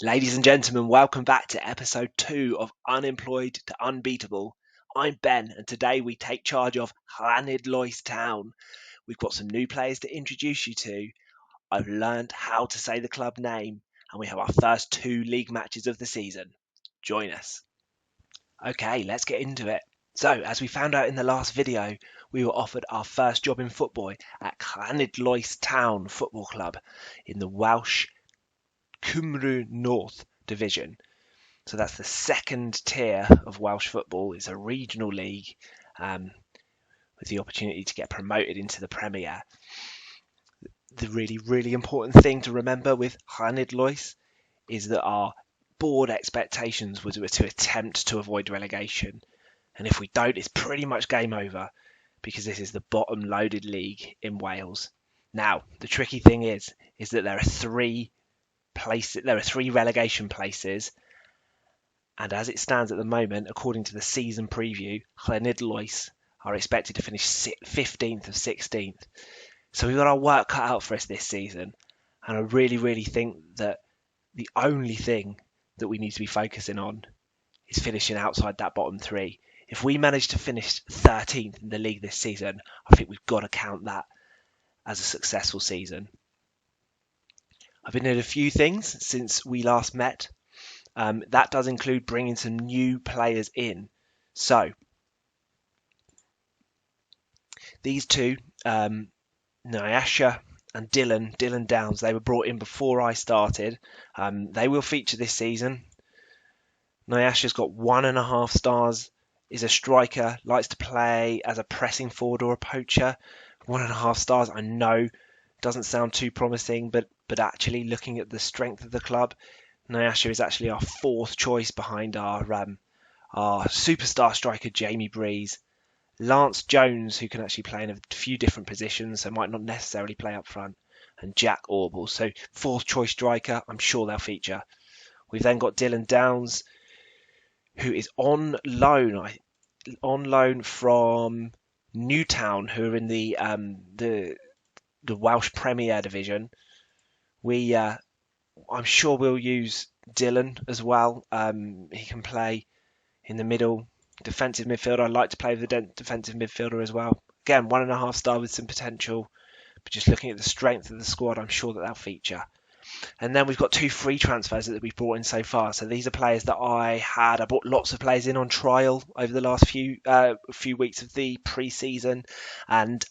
Ladies and gentlemen, welcome back to episode 2 of Unemployed to Unbeatable. I'm Ben, and today we take charge of Llanidloes Town. We've got some new players to introduce you to. I've learned how to say the club name, and we have our first 2 league matches of the season. Join us. Okay, let's get into it. So, as we found out in the last video, we were offered our first job in football at Llanidloes Town Football Club in the Welsh Cymru North division. So that's the second tier of Welsh football. It's a regional league with the opportunity to get promoted into the Premier. The really important thing to remember with Llanidloes is that our board expectations were to attempt to avoid relegation. And if we don't, it's pretty much game over because this is the bottom loaded league in Wales. Now, the tricky thing is that there are three relegation places, and as it stands at the moment, according to the season preview, Llanidloes are expected to finish 15th of 16th. So we've got our work cut out for us this season, and I really think that the only thing that we need to be focusing on is finishing outside that bottom 3. If we manage to finish 13th in the league this season, I think we've got to count that as a successful season. I've been doing a few things since we last met. That does include bringing some new players in. So these two, Nyasha and Dylan Downs, they were brought in before I started. They will feature this season. Nyasha's got 1.5 stars, is a striker, likes to play as a pressing forward or a poacher. 1.5 stars, I know, doesn't sound too promising, but actually looking at the strength of the club, Nyasha is actually our 4th choice behind our superstar striker Jamie Breeze, Lance Jones, who can actually play in a few different positions, so might not necessarily play up front, and Jack Orble. So 4th choice striker, I'm sure they'll feature. We've then got Dylan Downs, who is on loan from Newtown, who are in the Welsh Premier Division. I'm sure we'll use Dylan as well. He can play in the middle, defensive midfielder. I like to play with the defensive midfielder as well. Again, 1.5 star with some potential, but just looking at the strength of the squad, I'm sure that they'll feature. And then we've got 2 free transfers that we've brought in so far. So these are players that I brought lots of players in on trial over the last few weeks of the pre-season, and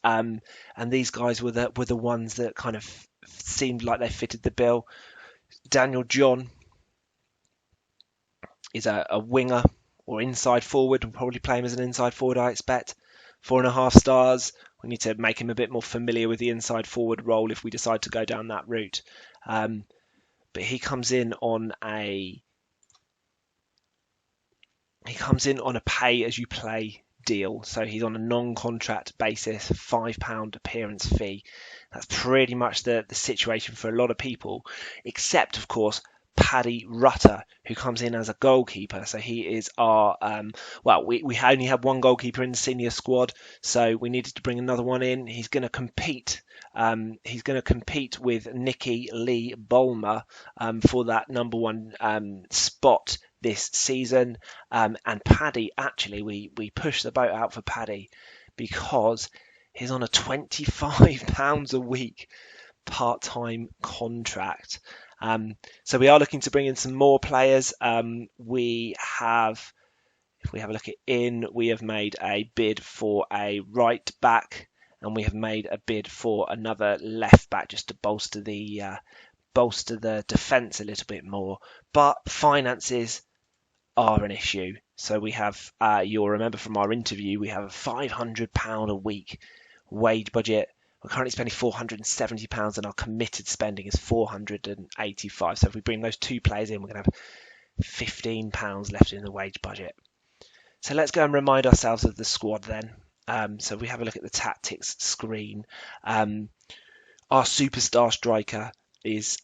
these guys were the ones that kind of seemed like they fitted the bill. Daniel John is a winger or inside forward. We'll probably play him as an inside forward, I expect. 4.5 stars. We need to make him a bit more familiar with the inside forward role if we decide to go down that route. But he comes in on a pay as you play deal. So he's on a non-contract basis, £5 appearance fee. That's pretty much the situation for a lot of people, except of course Paddy Rutter, who comes in as a goalkeeper. So he is our we only had one goalkeeper in the senior squad, so we needed to bring another one in. He's going to compete. He's going to compete with Nicky Lee Bulmer for that number 1 spot this season. And Paddy, actually, we pushed the boat out for Paddy because he's on a £25 a week part-time contract. So we are looking to bring in some more players. If we have a look we have made a bid for a right back, and we have made a bid for another left back just to bolster the defence a little bit more. But finances are an issue. So we have, you'll remember from our interview, we have a £500 a week wage budget. We're currently spending £470 and our committed spending is £485. So if we bring those 2 players in, we're going to have £15 left in the wage budget. So let's go and remind ourselves of the squad then. So we have a look at the tactics screen. Our superstar striker is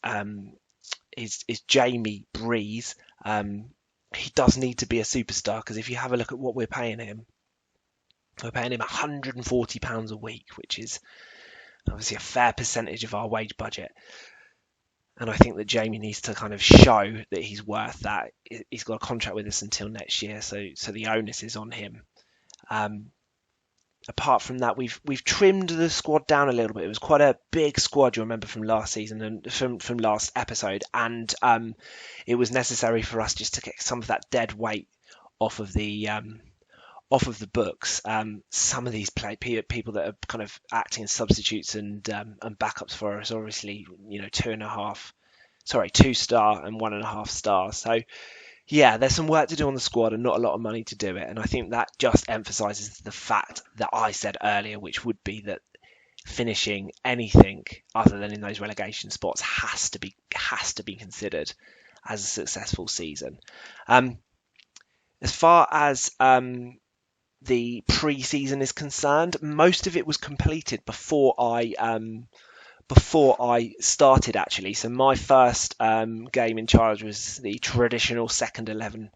Jamie Breeze. He does need to be a superstar because if you have a look at what we're paying him £140 a week, which is obviously a fair percentage of our wage budget. And I think that Jamie needs to kind of show that he's worth that. He's got a contract with us until next year, so the onus is on him. Apart from that, we've trimmed the squad down a little bit. It was quite a big squad, you remember, from last season and from last episode, and it was necessary for us just to get some of that dead weight off of the books. Some of these people that are kind of acting as substitutes and backups for us, obviously, 2-star and 1.5 stars. So yeah, there's some work to do on the squad and not a lot of money to do it. And I think that just emphasises the fact that I said earlier, which would be that finishing anything other than in those relegation spots has to be considered as a successful season. As far as the pre-season is concerned, most of it was completed before I started, actually. So my first game in charge was the traditional second 11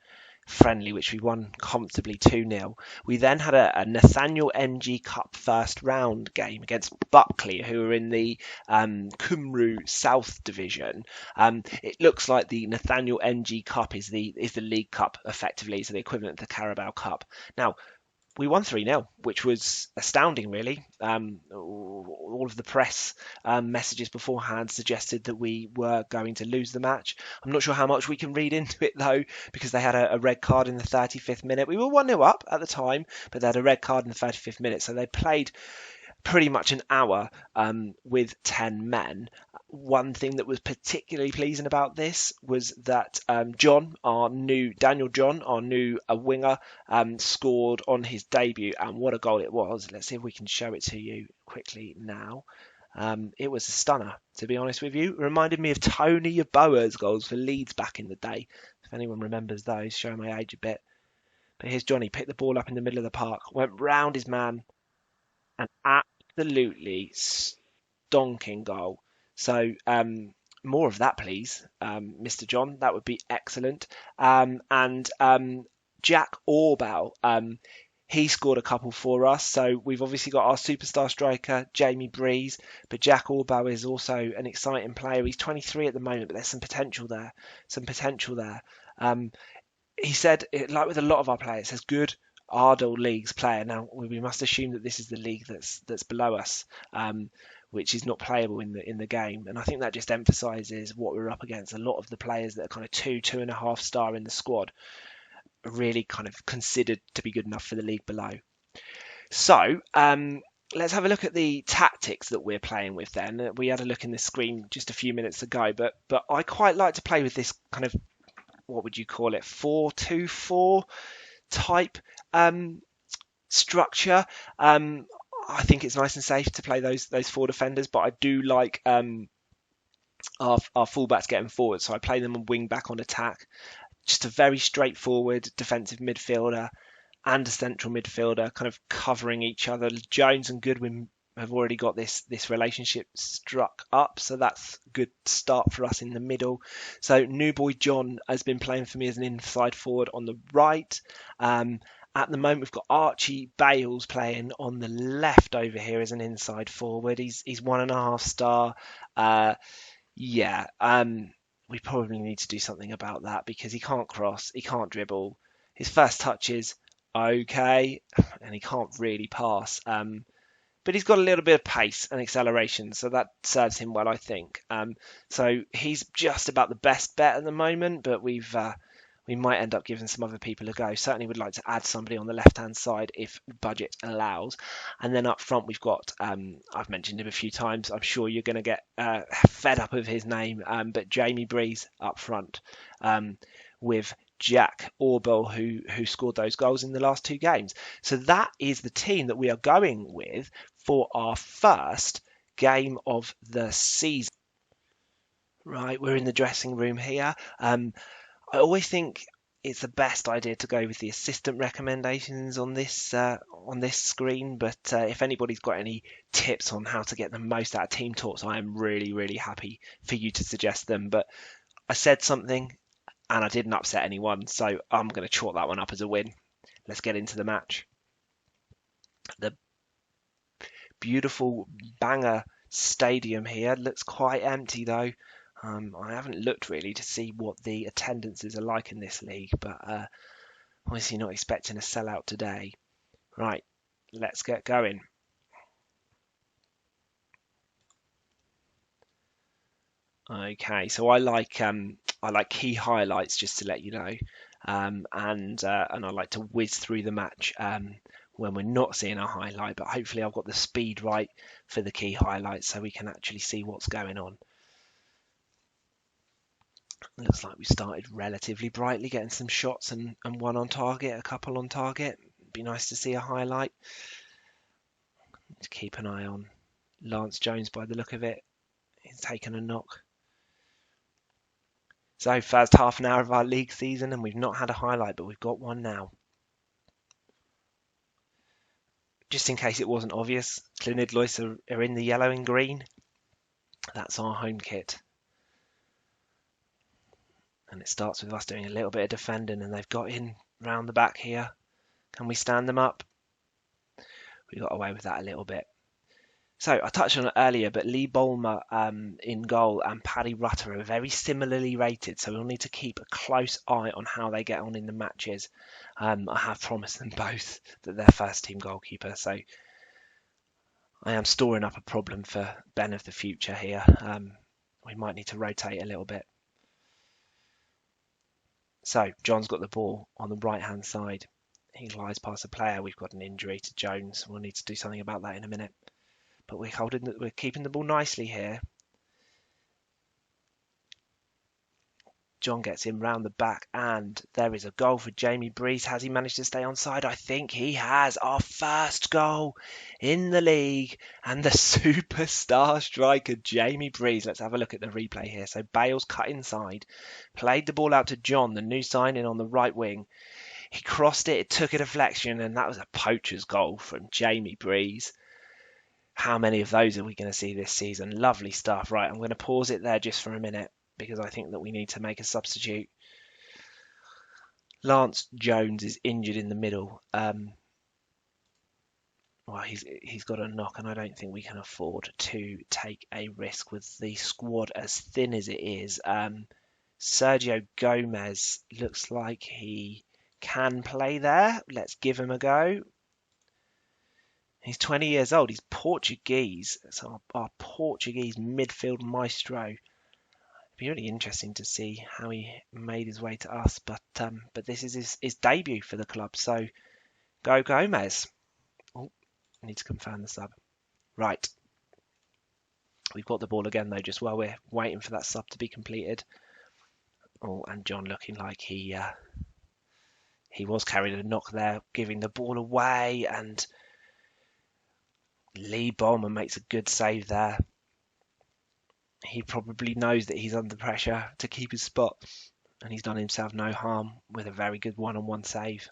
friendly, which we won comfortably 2-0. We then had a Nathaniel NG Cup first round game against Buckley, who are in the Cymru South Division. It looks like the Nathaniel NG Cup is the League Cup, effectively, so the equivalent of the Carabao Cup. Now, we won 3-0, which was astounding, really. All of the press messages beforehand suggested that we were going to lose the match. I'm not sure how much we can read into it, though, because they had a red card in the 35th minute. We were 1-0 up at the time, but they had a red card in the 35th minute, so they played pretty much an hour with 10 men. One thing that was particularly pleasing about this was that Daniel John, our new winger, scored on his debut, and what a goal it was. Let's see if we can show it to you quickly now. It was a stunner, to be honest with you. It reminded me of Tony Yeboah's goals for Leeds back in the day. If anyone remembers those, showing my age a bit. But here's Johnny, picked the ball up in the middle of the park, went round his man, and absolutely stonking goal. So more of that, please, Mr. John. That would be excellent. And Jack Orbell, he scored a couple for us. So we've obviously got our superstar striker, Jamie Breeze, but Jack Orbell is also an exciting player. He's 23 at the moment, but there's some potential there. He said, like with a lot of our players, says good Ardell League's player. Now, we must assume that this is the league that's below us, which is not playable in the game. And I think that just emphasises what we're up against. A lot of the players that are kind of 2.5 star in the squad are really kind of considered to be good enough for the league below. So let's have a look at the tactics that we're playing with then. We had a look in the screen just a few minutes ago, but I quite like to play with this kind of, what would you call it, 4-2-4 type structure. I think it's nice and safe to play those 4 defenders, but I do like our fullbacks getting forward, so I play them on wing back on attack. Just a very straightforward defensive midfielder and a central midfielder kind of covering each other. Jones and Goodwin have already got this relationship struck up, so that's a good start for us in the middle. So New Boy John has been playing for me as an inside forward on the right. At the moment, we've got Archie Bales playing on the left over here as an inside forward. He's 1.5 star. We probably need to do something about that because he can't cross, he can't dribble. His first touch is okay, and he can't really pass. But he's got a little bit of pace and acceleration, so that serves him well, I think. So he's just about the best bet at the moment, but we might end up giving some other people a go. Certainly would like to add somebody on the left-hand side if budget allows. And then up front, we've got, I've mentioned him a few times. I'm sure you're going to get fed up of his name, but Jamie Breeze up front with Jack Orbell, who scored those goals in the last 2 games. So that is the team that we are going with for our first game of the season. Right, we're in the dressing room here. I always think it's the best idea to go with the assistant recommendations on this screen, but if anybody's got any tips on how to get the most out of team talks, I am really, really happy for you to suggest them. But I said something and I didn't upset anyone, so I'm going to chalk that one up as a win. Let's get into the match. The beautiful Bangor Stadium here looks quite empty though. I haven't looked really to see what the attendances are like in this league, but obviously not expecting a sellout today. Right, let's get going. Okay, so I like key highlights just to let you know, and I like to whiz through the match when we're not seeing a highlight. But hopefully I've got the speed right for the key highlights so we can actually see what's going on. Looks like we started relatively brightly, getting some shots and one on target, a couple on target. Be nice to see a highlight. To keep an eye on Lance Jones by the look of it. He's taken a knock. So first half an hour of our league season and we've not had a highlight, but we've got one now. Just in case it wasn't obvious, Llanidloes are in the yellow and green. That's our home kit. And it starts with us doing a little bit of defending, and they've got in round the back here. Can we stand them up? We got away with that a little bit. So I touched on it earlier, but Lee Bolmer in goal and Paddy Rutter are very similarly rated, so we'll need to keep a close eye on how they get on in the matches. I have promised them both that they're first team goalkeeper, so I am storing up a problem for Ben of the future here. We might need to rotate a little bit. So John's got the ball on the right hand side. He lies past a player. We've got an injury to Jones. We'll need to do something about that in a minute. But we're keeping the ball nicely here. John gets in round the back, and there is a goal for Jamie Breeze. Has he managed to stay onside? I think he has. Our first goal in the league, and the superstar striker, Jamie Breeze. Let's have a look at the replay here. So Bale's cut inside, played the ball out to John, the new signing on the right wing. He crossed it, it took a deflection, and that was a poacher's goal from Jamie Breeze. How many of those are we going to see this season? Lovely stuff. Right, I'm going to pause it there just for a minute, because I think that we need to make a substitute. Lance Jones is injured in the middle. Well, he's got a knock, and I don't think we can afford to take a risk with the squad as thin as it is. Sergio Gomez looks like he can play there. Let's give him a go. He's 20 years old. He's Portuguese. So our Portuguese midfield maestro. It'd be really interesting to see how he made his way to us. But this is his debut for the club. So go Gomez. Oh, I need to confirm the sub. Right. We've got the ball again, though, just while we're waiting for that sub to be completed. Oh, and John looking like he was carrying a knock there, giving the ball away. And Lee Bolmer makes a good save there. He probably knows that he's under pressure to keep his spot, and he's done himself no harm with a very good one-on-one save.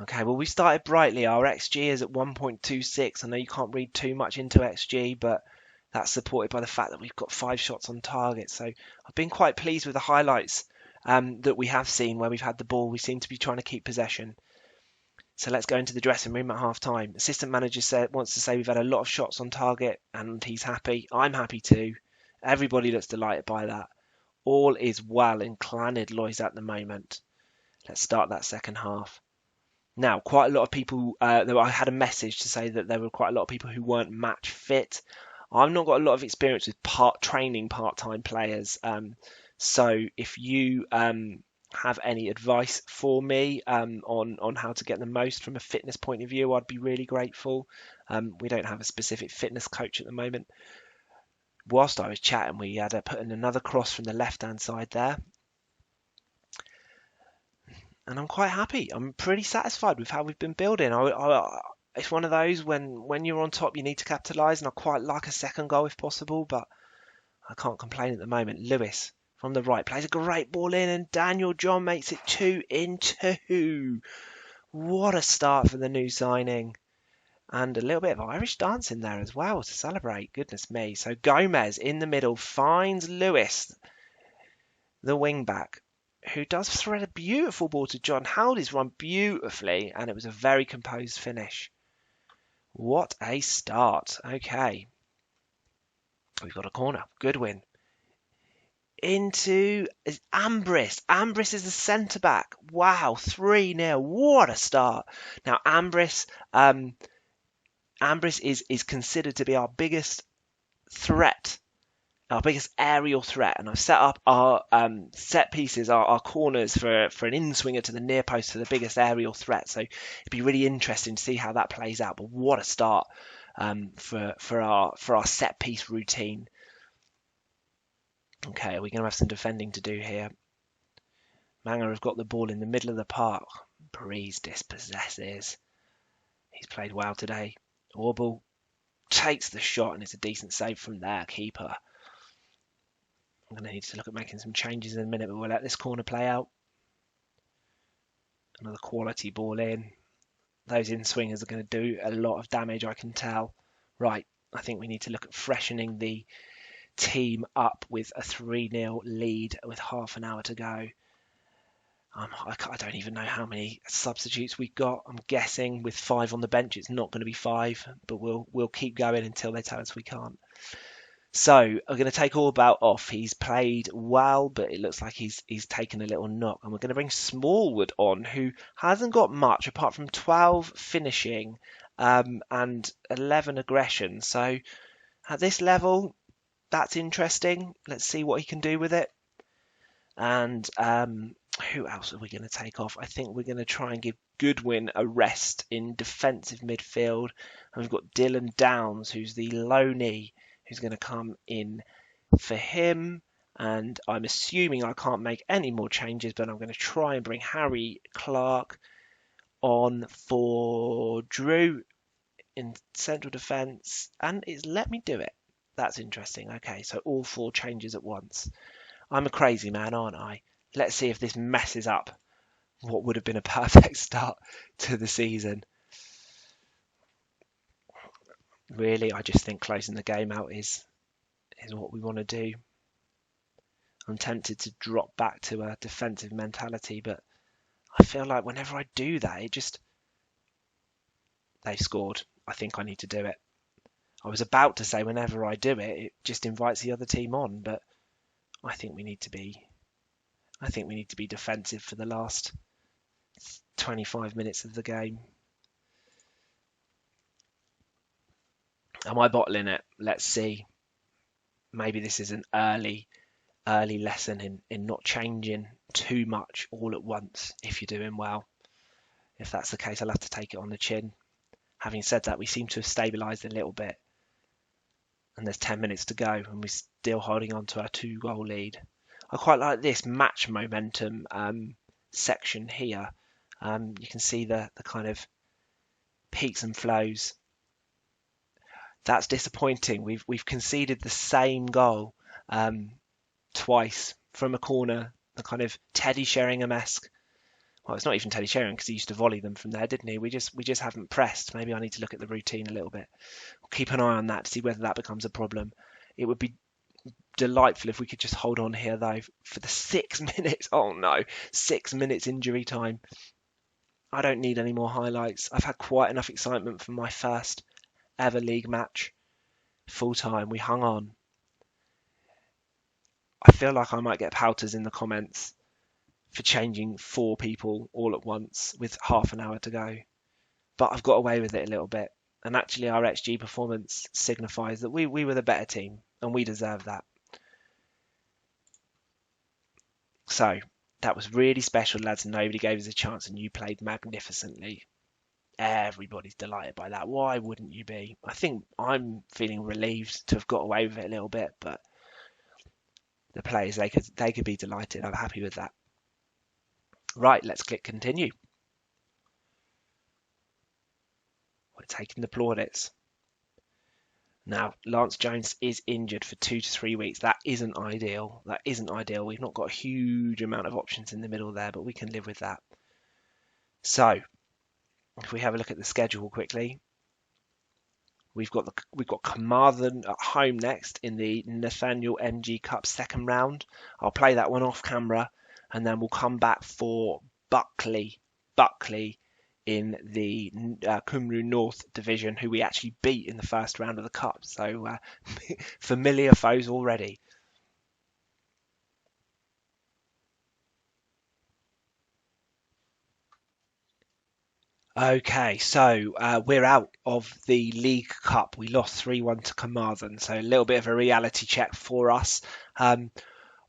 Okay, well, we started brightly. Our XG is at 1.26. I know you can't read too much into XG, but that's supported by the fact that we've got 5 shots on target. So I've been quite pleased with the highlights that we have seen where we've had the ball. We seem to be trying to keep possession. So let's go into the dressing room at half time. Assistant manager wants to say we've had a lot of shots on target, and he's happy. I'm happy too. Everybody looks delighted by that. All is well in Llanidloes at the moment. Let's start that second half. Now, quite a lot of people, I had a message to say that there were quite a lot of people who weren't match fit. I've not got a lot of experience with training part-time players. So if you have any advice for me on how to get the most from a fitness point of view, I'd be really grateful. We don't have a specific fitness coach at the moment. Whilst I was chatting, we had put in another cross from the left-hand side there. And I'm quite happy. I'm pretty satisfied with how we've been building. It's one of those when you're on top, you need to capitalise, and I quite like a second goal if possible, but I can't complain at the moment. Lewis from the right plays a great ball in, and Daniel John makes it 2-2. What a start for the new signing. And a little bit of Irish dance in there as well to celebrate. Goodness me. So Gomez in the middle finds Lewis, the wing back, who does thread a beautiful ball to John. Held his run beautifully, and it was a very composed finish. What a start. Okay. We've got a corner. Good win. Into Ambris. Ambris is the centre back. Wow, 3-0. What a start. Now Ambris is considered to be our biggest threat, our biggest aerial threat, and I've set up our set pieces, our corners for an in-swinger to the near post for the biggest aerial threat. So it'd be really interesting to see how that plays out. But what a start for our set piece routine. Okay, we're going to have some defending to do here. Manga have got the ball in the middle of the park. Breeze dispossesses. He's played well today. Orble takes the shot, and it's a decent save from their keeper. I'm going to need to look at making some changes in a minute, but we'll let this corner play out. Another quality ball in. Those in-swingers are going to do a lot of damage, I can tell. Right, I think we need to look at freshening the team up with a 3-0 lead with half an hour to go. I don't even know how many substitutes we've got. I'm guessing with 5 on the bench, it's not going to be 5, but we'll keep going until they tell us we can't. So I'm going to take Allbout off. He's played well, but it looks like he's taken a little knock. And we're going to bring Smallwood on, who hasn't got much apart from 12 finishing and 11 aggression. So at this level, that's interesting. Let's see what he can do with it. And who else are we going to take off? I think we're going to try and give Goodwin a rest in defensive midfield. And we've got Dylan Downs, who's the loanee, who's going to come in for him. And I'm assuming I can't make any more changes, but I'm going to try and bring Harry Clark on for Drew in central defence. And it's let me do it. That's interesting. Okay, so all 4 changes at once. I'm a crazy man, aren't I? Let's see if this messes up what would have been a perfect start to the season. Really, I just think closing the game out is what we want to do. I'm tempted to drop back to a defensive mentality, but I feel like whenever I do that, they've scored. I think I need to do it. I was about to say whenever I do it, it just invites the other team on, but I think we need to be defensive for the last 25 minutes of the game. Am I bottling it? Let's see. Maybe this is an early lesson in not changing too much all at once if you're doing well. If that's the case, I'll have to take it on the chin. Having said that, we seem to have stabilised a little bit. And there's 10 minutes to go, and we're still holding on to our 2-goal lead. I quite like this match momentum section here. You can see the kind of peaks and flows. That's disappointing. We've conceded the same goal twice from a corner, the kind of Teddy Sheringham-esque. Well, it's not even Teddy Sheringham because he used to volley them from there, didn't he? We just haven't pressed. Maybe I need to look at the routine a little bit. We'll keep an eye on that to see whether that becomes a problem. It would be delightful if we could just hold on here, though, for the 6 minutes. Oh, no. 6 minutes injury time. I don't need any more highlights. I've had quite enough excitement from my first ever league match. Full time. We hung on. I feel like I might get pouters in the comments for changing 4 people all at once with half an hour to go. But I've got away with it a little bit. And actually our XG performance signifies that we were the better team and we deserve that. So that was really special, lads. Nobody gave us a chance and you played magnificently. Everybody's delighted by that. Why wouldn't you be? I think I'm feeling relieved to have got away with it a little bit, but the players, they could be delighted. I'm happy with that. Right, let's click continue. We're taking the plaudits. Now, Lance Jones is injured for 2 to 3 weeks. That isn't ideal. We've not got a huge amount of options in the middle there, but we can live with that. So, if we have a look at the schedule quickly, we've got Carmarthen at home next in the Nathaniel MG Cup second round. I'll play that one off camera, and then we'll come back for Buckley in the Cymru North division, who we actually beat in the first round of the cup. So familiar foes already. Okay, so we're out of the League Cup. We lost 3-1 to Carmarthen, so a little bit of a reality check for us.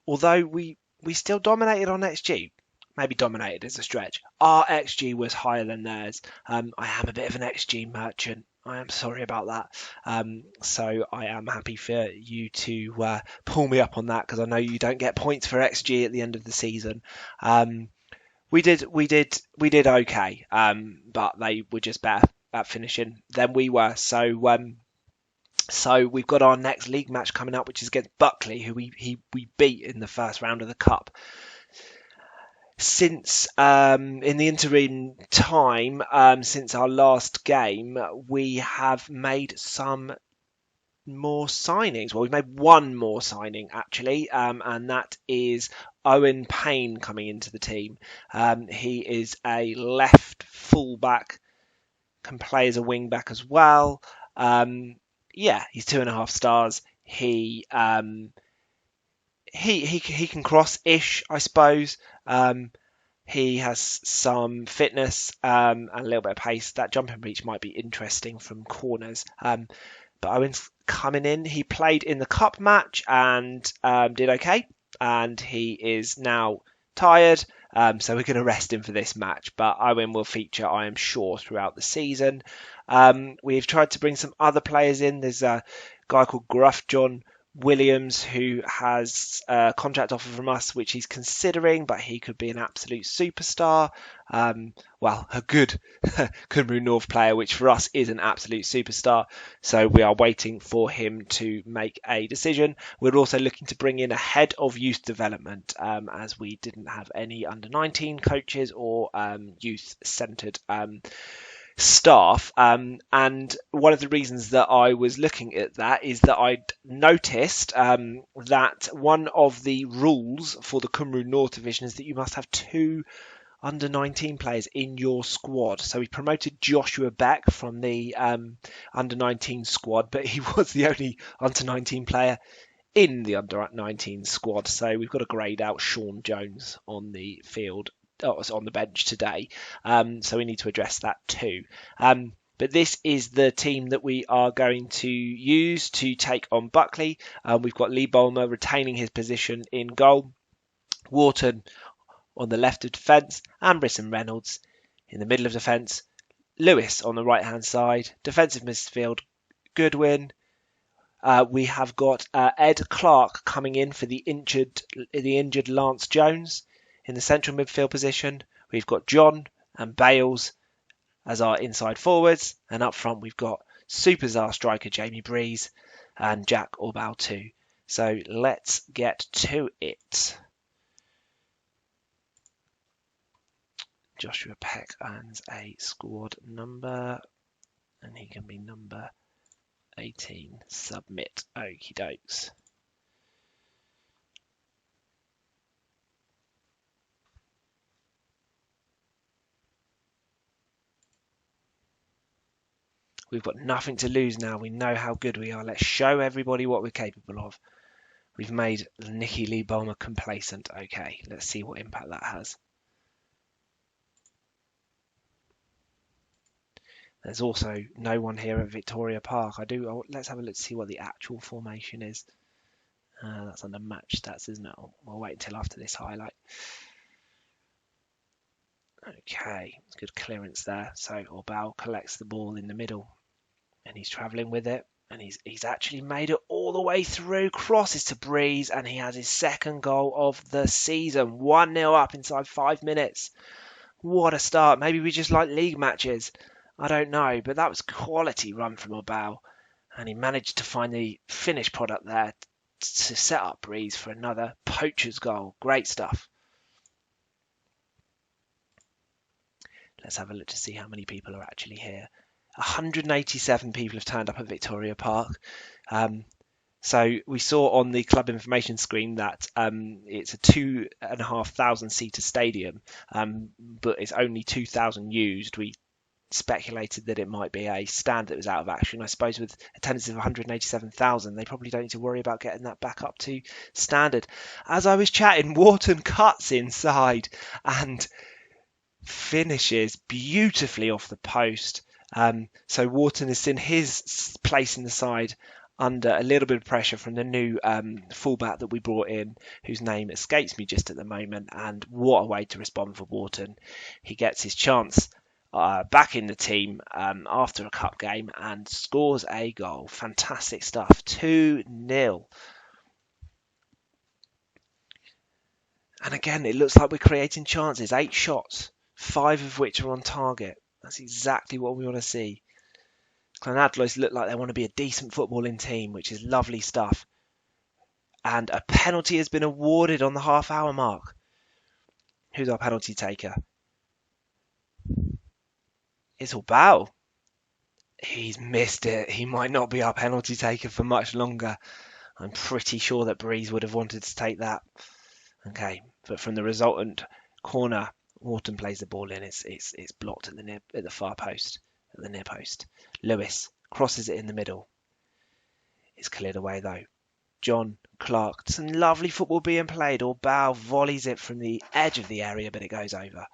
Although we still dominated on XG. Maybe dominated is a stretch. Our XG was higher than theirs. I am a bit of an XG merchant. I am sorry about that. So I am happy for you to pull me up on that, because I know you don't get points for XG at the end of the season. We did okay, but they were just better at finishing than we were. So we've got our next league match coming up, which is against Buckley, who we beat in the first round of the cup. Since in the interim time, since our last game, we have made some more signings. Well, we've made one more signing actually, and that is Owen Payne coming into the team. He is a left fullback, can play as a wing back as well. Yeah, he's 2.5 stars. He can cross-ish, I suppose. He has some fitness and a little bit of pace. That jumping reach might be interesting from corners. But Owen's coming in. He played in the cup match and did okay. And he is now tired. So we're going to rest him for this match. But Owen will feature, I am sure, throughout the season. We've tried to bring some other players in. There's a guy called Gruff John Williams, who has a contract offer from us, which he's considering, but he could be an absolute superstar. Well, a good Cymru North player, which for us is an absolute superstar. So we are waiting for him to make a decision. We're also looking to bring in a head of youth development, as we didn't have any under-19 coaches or youth-centred staff, and one of the reasons that I was looking at that is that I'd noticed that one of the rules for the Cymru North division is that you must have 2 under-19 players in your squad. So we promoted Joshua Beck from the under-19 squad, but he was the only under-19 player in the under-19 squad. So we've got to grade out Sean Jones on the field. On the bench today, so we need to address that too. But this is the team that we are going to use to take on Buckley. We've got Lee Bulmer retaining his position in goal, Wharton on the left of defence, Ambris and Reynolds in the middle of defence, Lewis on the right hand side, defensive midfield Goodwin. We have got Ed Clark coming in for the injured Lance Jones. In the central midfield position, we've got John and Bales as our inside forwards. And up front, we've got superstar striker Jamie Breeze and Jack Orbautu. So let's get to it. Joshua Peck earns a squad number, and he can be number 18. Submit. Okie dokes. We've got nothing to lose now. We know how good we are. Let's show everybody what we're capable of. We've made Nicky Lee Bulmer complacent. Okay, let's see what impact that has. There's also no one here at Victoria Park. Let's have a look to see what the actual formation is. That's under match stats, isn't it? We'll wait until after this highlight. Okay, good clearance there. So Orbal collects the ball in the middle. And he's travelling with it, and he's actually made it all the way through, crosses to Breeze, and he has his second goal of the season. 1-0 up inside 5 minutes. What a start. Maybe we just like league matches. I don't know, but that was quality run from Orbal, and he managed to find the finished product there to set up Breeze for another poacher's goal. Great stuff. Let's have a look to see how many people are actually here. 187 people have turned up at Victoria Park. So we saw on the club information screen that it's a 2,500 seater stadium, but it's only 2,000 used. We speculated that it might be a stand that was out of action. I suppose with attendance of 187,000, they probably don't need to worry about getting that back up to standard. As I was chatting, Wharton cuts inside and finishes beautifully off the post. So Wharton has seen his place in the side under a little bit of pressure from the new fullback that we brought in, whose name escapes me just at the moment. And what a way to respond for Wharton. He gets his chance back in the team after a cup game and scores a goal. Fantastic stuff. 2-0. And again, it looks like we're creating chances. 8 shots, 5 of which are on target. That's exactly what we want to see. Llanidloes look like they want to be a decent footballing team, which is lovely stuff. And a penalty has been awarded on the half-hour mark. Who's our penalty taker? It's Bao. He's missed it. He might not be our penalty taker for much longer. I'm pretty sure that Breeze would have wanted to take that. Okay, but from the resultant corner, Wharton plays the ball in. It's blocked at the far post, at the near post. Lewis crosses it in the middle. It's cleared away though. John Clark, some lovely football being played. Or Bao volleys it from the edge of the area, but it goes over.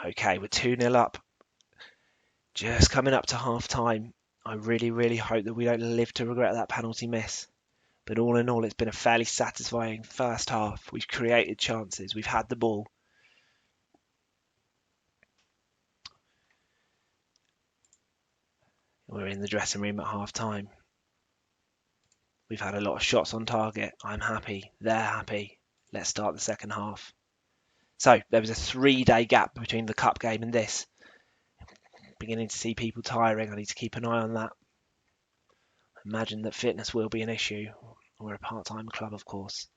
Okay, we're 2-0 up. Just coming up to half time. I really, really hope that we don't live to regret that penalty miss. But all in all, it's been a fairly satisfying first half. We've created chances. We've had the ball. We're in the dressing room at half time. We've had a lot of shots on target. I'm happy. They're happy. Let's start the second half. So there was a 3-day gap between the cup game and this. Beginning to see people tiring. I need to keep an eye on that. Imagine that fitness will be an issue. We're a part-time club, of course.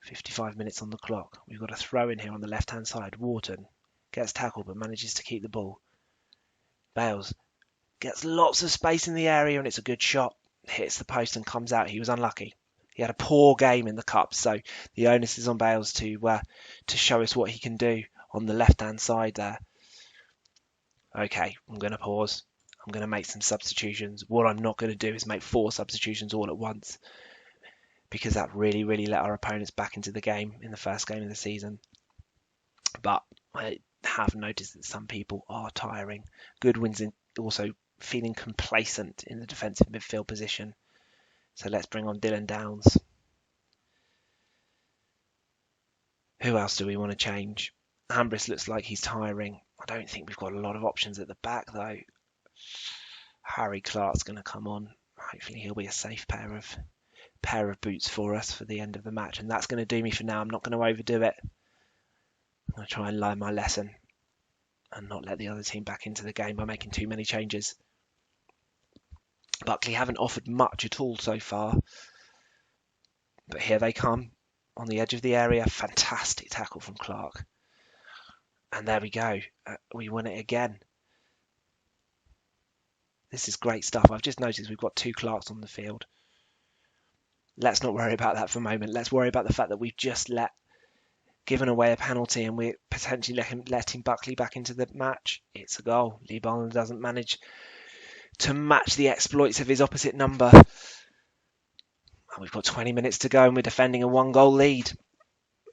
55 minutes on the clock. We've got a throw in here on the left-hand side. Wharton gets tackled but manages to keep the ball. Bales gets lots of space in the area and it's a good shot. Hits the post and comes out. He was unlucky. He had a poor game in the cup, so the onus is on Bales to show us what he can do on the left-hand side there. Okay, I'm going to pause. I'm going to make some substitutions. What I'm not going to do is make 4 substitutions all at once, because that really, really let our opponents back into the game in the first game of the season. But I have noticed that some people are tiring. Goodwin's also feeling complacent in the defensive midfield position. So let's bring on Dylan Downs. Who else do we want to change? Ambrose looks like he's tiring. I don't think we've got a lot of options at the back though. Harry Clark's going to come on. Hopefully he'll be a safe pair of boots for us for the end of the match. And that's going to do me for now. I'm not going to overdo it. I'm going to try and learn my lesson and not let the other team back into the game by making too many changes. Buckley haven't offered much at all so far. But here they come on the edge of the area. Fantastic tackle from Clark. And there we go. We win it again. This is great stuff. I've just noticed we've got 2 Clarks on the field. Let's not worry about that for a moment. Let's worry about the fact that we've just given away a penalty and we're potentially letting Buckley back into the match. It's a goal. Lee Barnum doesn't manage to match the exploits of his opposite number. We've got 20 minutes to go and we're defending a 1-goal lead.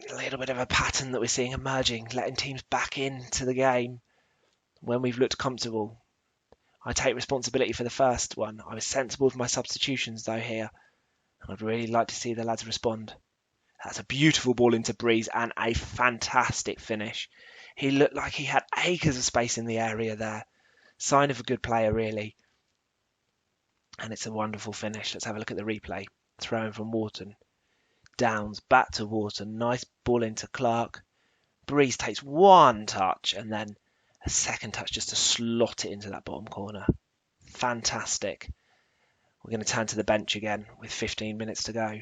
A little bit of a pattern that we're seeing emerging, letting teams back into the game when we've looked comfortable. I take responsibility for the first one. I was sensible with my substitutions though here. And I'd really like to see the lads respond. That's a beautiful ball into Breeze and a fantastic finish. He looked like he had acres of space in the area there. Sign of a good player really. And it's a wonderful finish. Let's have a look at the replay. Throw in from Wharton. Downs back to Wharton. Nice ball into Clark. Breeze takes one touch and then a second touch just to slot it into that bottom corner. Fantastic. We're going to turn to the bench again with 15 minutes to go.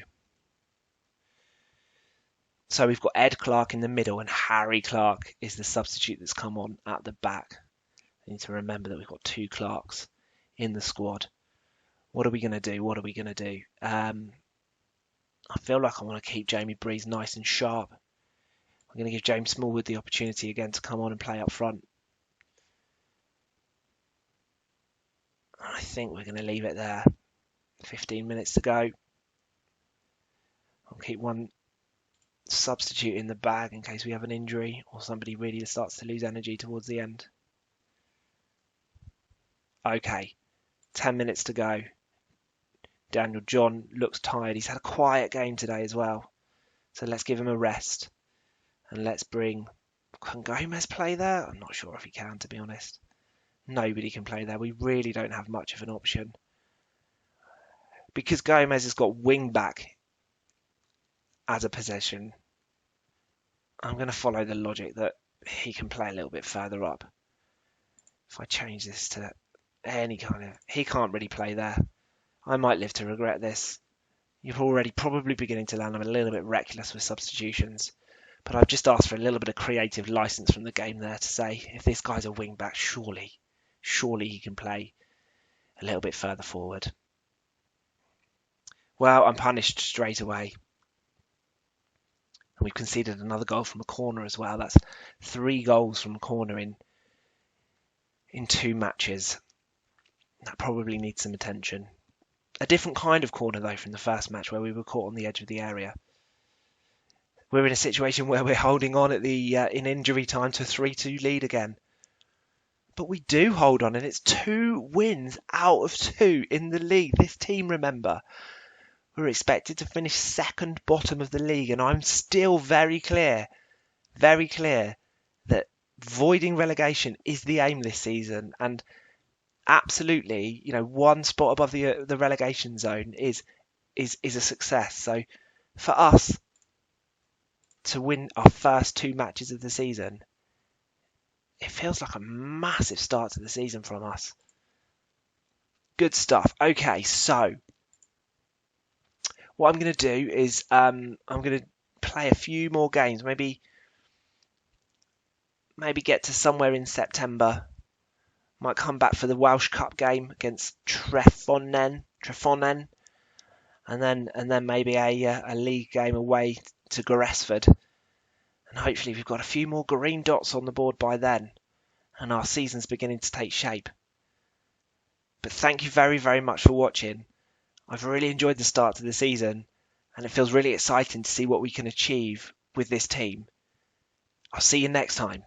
So we've got Ed Clark in the middle and Harry Clark is the substitute that's come on at the back. I need to remember that we've got 2 Clarks in the squad. What are we going to do? I feel like I want to keep Jamie Breeze nice and sharp. I'm going to give James Smallwood the opportunity again to come on and play up front. I think we're going to leave it there. 15 minutes to go. I'll keep one substitute in the bag in case we have an injury or somebody really starts to lose energy towards the end. Okay, 10 minutes to go. Daniel John looks tired. He's had a quiet game today as well. So let's give him a rest. And let's bring... Can Gomez play there? I'm not sure if he can, to be honest. Nobody can play there. We really don't have much of an option. Because Gomez has got wing back as a position, I'm going to follow the logic that he can play a little bit further up. If I change this to any kind of... He can't really play there. I might live to regret this. You're already probably beginning to learn I'm a little bit reckless with substitutions. But I've just asked for a little bit of creative license from the game there to say, if this guy's a wing back, surely he can play a little bit further forward. Well, I'm punished straight away. And we've conceded another goal from a corner as well. That's 3 goals from a corner in 2 matches. That probably needs some attention. A different kind of corner, though, from the first match where we were caught on the edge of the area. We're in a situation where we're holding on at the in injury time to a 3-2 lead again. But we do hold on, and it's 2 wins out of 2 in the league. This team, remember, we're expected to finish second bottom of the league, and I'm still very clear that avoiding relegation is the aim this season. And absolutely, 1 spot above the relegation zone is a success. So for us to win our first 2 matches of the season, it feels like a massive start to the season from us. Good stuff. Okay, so what I'm going to do is I'm going to play a few more games. Maybe get to somewhere in September. Might come back for the Welsh Cup game against Trefonen, and then maybe a league game away to Goresford. And hopefully we've got a few more green dots on the board by then, and our season's beginning to take shape. But thank you very, very much for watching. I've really enjoyed the start to the season, and it feels really exciting to see what we can achieve with this team. I'll see you next time.